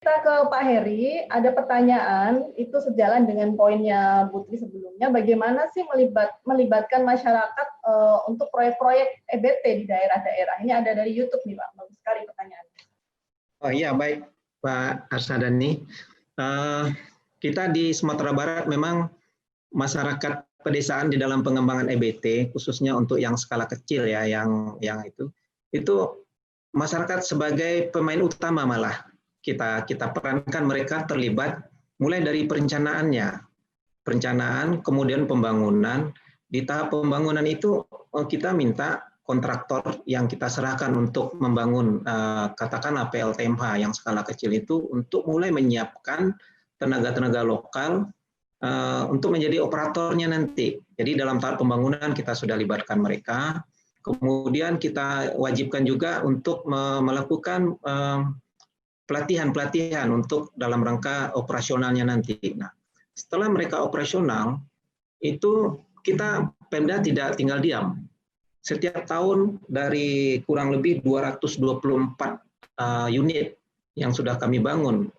Kita ke Pak Heri, ada pertanyaan, itu sejalan dengan poinnya Putri sebelumnya, bagaimana sih melibatkan masyarakat untuk proyek-proyek EBT di daerah-daerah? Ini ada dari YouTube nih Pak, bagus sekali pertanyaannya. Oh iya, baik Pak Arsadani. Kita di Sumatera Barat memang masyarakat pedesaan di dalam pengembangan EBT, khususnya untuk yang skala kecil ya, yang itu masyarakat sebagai pemain utama malah kita perankan mereka terlibat mulai dari perencanaan, kemudian pembangunan. Di tahap pembangunan itu kita minta kontraktor yang kita serahkan untuk membangun katakanlah PLTMH yang skala kecil itu untuk mulai menyiapkan tenaga-tenaga lokal untuk menjadi operatornya nanti. Jadi dalam tahap pembangunan kita sudah libatkan mereka. Kemudian kita wajibkan juga untuk melakukan pelatihan untuk dalam rangka operasionalnya nanti. Nah, setelah mereka operasional, itu kita Pemda tidak tinggal diam. Setiap tahun dari kurang lebih 224 unit yang sudah kami bangun,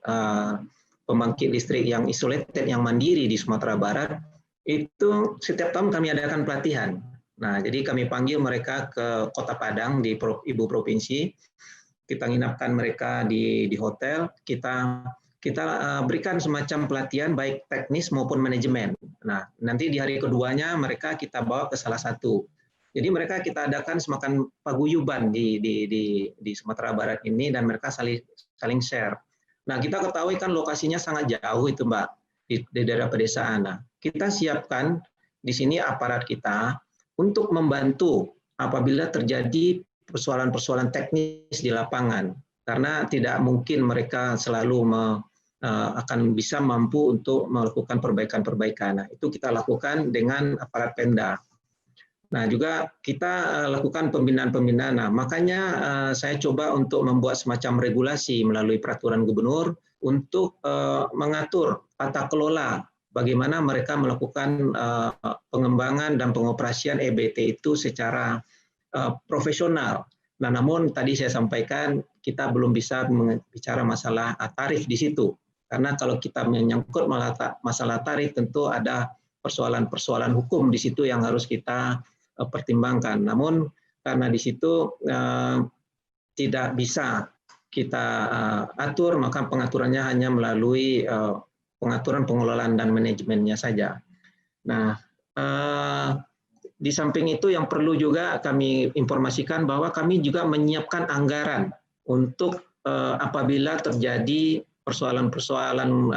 pembangkit listrik yang isolated, yang mandiri di Sumatera Barat, itu setiap tahun kami adakan pelatihan. Nah, jadi kami panggil mereka ke Kota Padang di Ibu Provinsi, kita nginapkan mereka di hotel, kita berikan semacam pelatihan baik teknis maupun manajemen. Nah, nanti di hari keduanya mereka kita bawa ke salah satu. Jadi mereka kita adakan semacam paguyuban di Sumatera Barat ini dan mereka saling share. Nah, kita ketahui kan lokasinya sangat jauh itu Mbak, di daerah pedesaan. Nah, kita siapkan di sini aparat kita untuk membantu apabila terjadi persoalan-persoalan teknis di lapangan, karena tidak mungkin mereka selalu akan bisa mampu untuk melakukan perbaikan-perbaikan. Nah, itu kita lakukan dengan aparat Pemda. Nah, juga kita lakukan pembinaan-pembinaan. Nah, makanya saya coba untuk membuat semacam regulasi melalui peraturan gubernur untuk mengatur tata kelola bagaimana mereka melakukan pengembangan dan pengoperasian EBT itu secara profesional. Nah, namun tadi saya sampaikan kita belum bisa bicara masalah tarif di situ. Karena kalau kita menyangkut masalah tarif tentu ada persoalan-persoalan hukum di situ yang harus kita pertimbangkan. Namun karena di situ tidak bisa kita atur, maka pengaturannya hanya melalui pengaturan pengelolaan dan manajemennya saja. Nah, di samping itu yang perlu juga kami informasikan bahwa kami juga menyiapkan anggaran untuk apabila terjadi persoalan-persoalan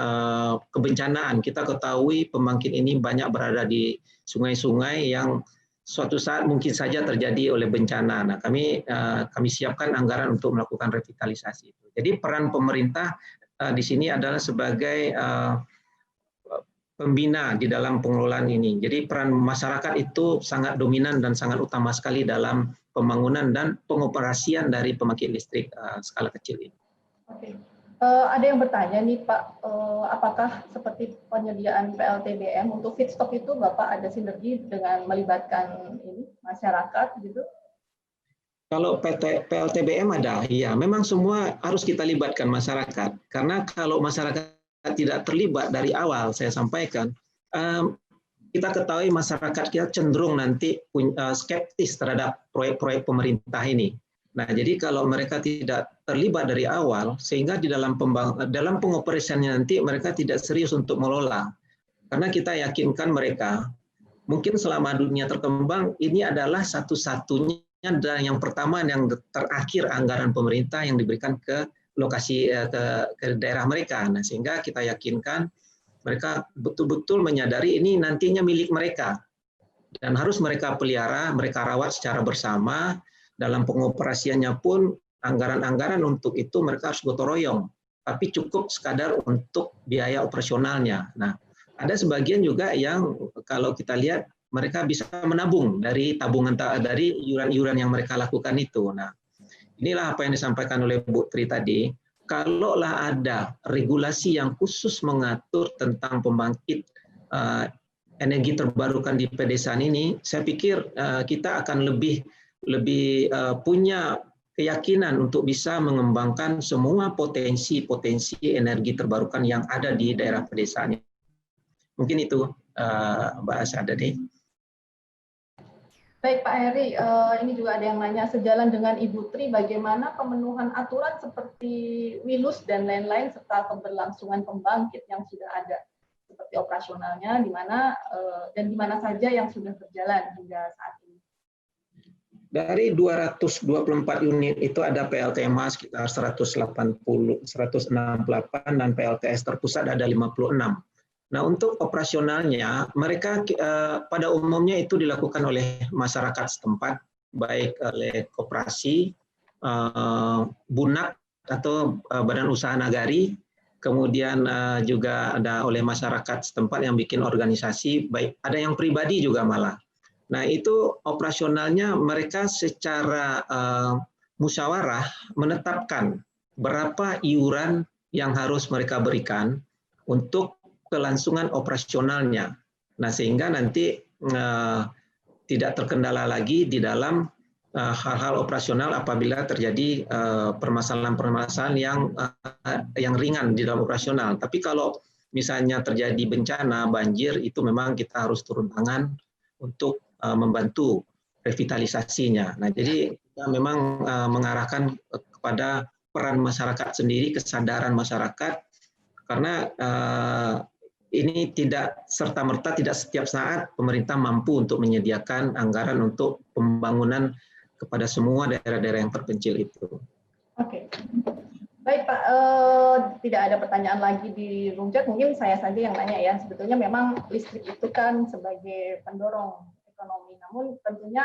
kebencanaan. Kita ketahui pembangkit ini banyak berada di sungai-sungai yang suatu saat mungkin saja terjadi oleh bencana. Nah, kami siapkan anggaran untuk melakukan revitalisasi. Jadi peran pemerintah di sini adalah sebagai pembina di dalam pengelolaan ini. Jadi peran masyarakat itu sangat dominan dan sangat utama sekali dalam pembangunan dan pengoperasian dari pembangkit listrik skala kecil ini. Oke. Ada yang bertanya nih Pak, apakah seperti penyediaan PLTBM untuk feedstock itu Bapak ada sinergi dengan melibatkan ini masyarakat gitu? Kalau PLTBM ada, ya memang semua harus kita libatkan masyarakat. Karena kalau masyarakat tidak terlibat dari awal, saya sampaikan, kita ketahui masyarakat kita cenderung nanti skeptis terhadap proyek-proyek pemerintah ini. Nah, jadi kalau mereka tidak terlibat dari awal, sehingga di dalam pengoperasiannya nanti mereka tidak serius untuk mengelola. Karena kita yakinkan mereka, mungkin selama dunia terkembang, ini adalah satu-satunya dan yang pertama yang terakhir anggaran pemerintah yang diberikan ke lokasi ke daerah mereka. Nah, sehingga kita yakinkan mereka betul-betul menyadari ini nantinya milik mereka dan harus mereka pelihara, mereka rawat secara bersama. Dalam pengoperasiannya pun anggaran-anggaran untuk itu mereka harus gotong royong, tapi cukup sekadar untuk biaya operasionalnya. Nah, ada sebagian juga yang kalau kita lihat mereka bisa menabung dari tabungan dari iuran-iuran yang mereka lakukan itu. Nah, inilah apa yang disampaikan oleh Bu Tri tadi. Kalaulah ada regulasi yang khusus mengatur tentang pembangkit energi terbarukan di pedesaan ini, saya pikir kita akan lebih punya keyakinan untuk bisa mengembangkan semua potensi-potensi energi terbarukan yang ada di daerah pedesaan. Mungkin itu Mbak Asadani. Baik Pak Heri, ini juga ada yang nanya, sejalan dengan Ibu Tri, bagaimana pemenuhan aturan seperti WILUS dan lain-lain serta keberlangsungan pembangkit yang sudah ada, seperti operasionalnya, di mana dan di mana saja yang sudah berjalan hingga saat ini. Dari 224 unit itu ada PLTMA sekitar 168 dan PLTS terpusat ada 56. Nah, untuk operasionalnya, mereka pada umumnya itu dilakukan oleh masyarakat setempat, baik oleh koperasi, bunak atau badan usaha nagari, kemudian juga ada oleh masyarakat setempat yang bikin organisasi, baik ada yang pribadi juga malah. Nah, itu operasionalnya mereka secara musyawarah menetapkan berapa iuran yang harus mereka berikan untuk kelangsungan operasionalnya. Nah, sehingga nanti tidak terkendala lagi di dalam hal-hal operasional apabila terjadi permasalahan-permasalahan yang ringan di dalam operasional. Tapi kalau misalnya terjadi bencana, banjir, itu memang kita harus turun tangan untuk membantu revitalisasinya. Nah, jadi kita memang mengarahkan kepada peran masyarakat sendiri, kesadaran masyarakat, karena ini tidak serta-merta, tidak setiap saat pemerintah mampu untuk menyediakan anggaran untuk pembangunan kepada semua daerah-daerah yang terpencil itu. Oke. Baik Pak, tidak ada pertanyaan lagi di room chat, mungkin saya saja yang nanya ya. Sebetulnya memang listrik itu kan sebagai pendorong ekonomi, namun tentunya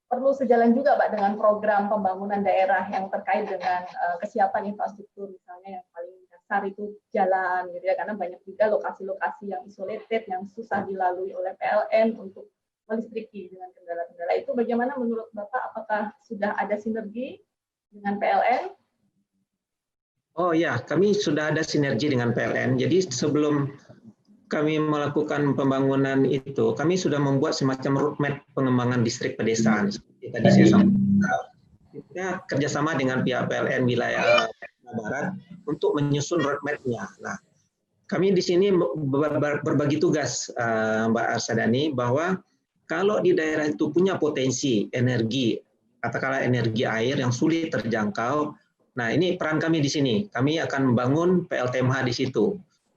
perlu sejalan juga Pak dengan program pembangunan daerah yang terkait dengan kesiapan infrastruktur, misalnya yang paling dasar itu jalan gitu ya, karena banyak juga lokasi-lokasi yang isolated yang susah dilalui oleh PLN untuk melistriki dengan kendala-kendala itu. Bagaimana menurut Bapak, apakah sudah ada sinergi dengan PLN? Oh ya, kami sudah ada sinergi dengan PLN. Jadi sebelum kami melakukan pembangunan itu, kami sudah membuat semacam roadmap pengembangan distrik pedesaan. Seperti tadi saya sampaikan, kita kerjasama dengan pihak PLN wilayah Barat untuk menyusun roadmap-nya. Nah, kami di sini berbagi tugas, Mbak Arsadani, bahwa kalau di daerah itu punya potensi energi, katakanlah energi air yang sulit terjangkau, nah ini peran kami di sini. Kami akan membangun PLTMH di situ.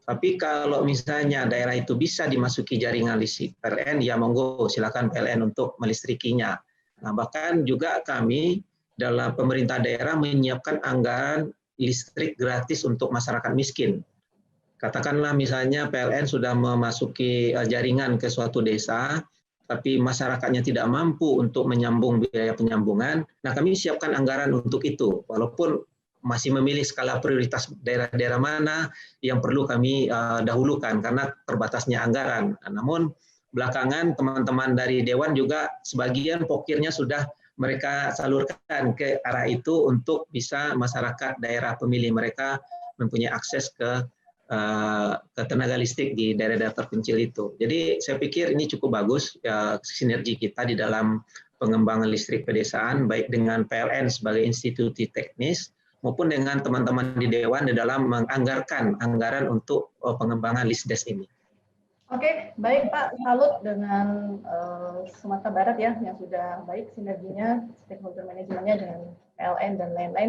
Tapi kalau misalnya daerah itu bisa dimasuki jaringan listrik PLN, ya monggo silakan PLN untuk melistrikinya. Nah, bahkan juga kami dalam pemerintah daerah menyiapkan anggaran listrik gratis untuk masyarakat miskin. Katakanlah misalnya PLN sudah memasuki jaringan ke suatu desa, tapi masyarakatnya tidak mampu untuk menyambung biaya penyambungan, nah kami siapkan anggaran untuk itu, walaupun masih memilih skala prioritas daerah-daerah mana yang perlu kami dahulukan karena terbatasnya anggaran. Namun belakangan teman-teman dari Dewan juga sebagian pokirnya sudah mereka salurkan ke arah itu untuk bisa masyarakat daerah pemilih mereka mempunyai akses ke tenaga listrik di daerah-daerah terpencil itu. Jadi saya pikir ini cukup bagus sinergi kita di dalam pengembangan listrik pedesaan, baik dengan PLN sebagai institusi teknis maupun dengan teman-teman di Dewan di dalam menganggarkan anggaran untuk pengembangan listdes ini. Oke, baik Pak, salut dengan Sumatera Barat ya yang sudah baik sinerginya, stakeholder manajemennya dengan PLN dan lain-lain.